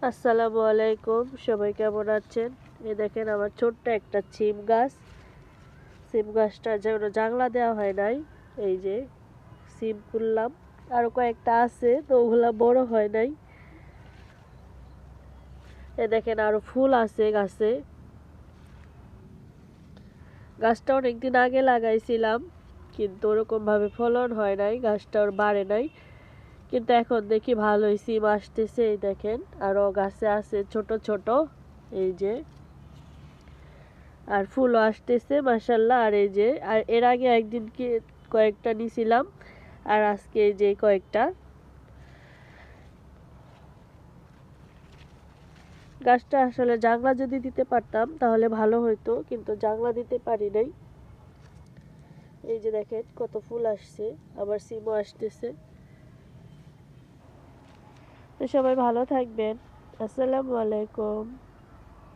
আসসালামু আলাইকুম, সবাই কেমন আছেন? এই দেখেন আমার ছোট্ট একটা সিম গাছটা যেন জাংলা দেওয়া হয় নাই। এই যে সিম তুললাম, আরো কয়েকটা আছে তো ওগুলা বড় হয় নাই। এ দেখেন আরো ফুল আছে গাছে। গাছটা অনেকদিন আগে লাগাইছিলাম, কিন্তু ওরকম ভাবে ফলন হয় নাই, গাছটা ওর বাড়ে নাই। কিন্তু এখন দেখি ভালোই সিম আসতেছে। এই দেখেন আরো গাছে আছে ছোট ছোট, এই যে, আর ফুলও আসতেছে মাশাআল্লাহ। আর এই যে, আর এর আগে একদিন কি কয়েকটা নিছিলাম, আর আজকে এই যে কয়েকটা। গাছটা আসলে জাংলা যদি দিতে পারতাম তাহলে ভালো হতো, কিন্তু জাংলা দিতে পারি নাই। এই যে দেখেন কত ফুল আসছে, আবার সিমও আসতেছে। তো সবাই ভালো থাকবেন। আসসালামু আলাইকুম।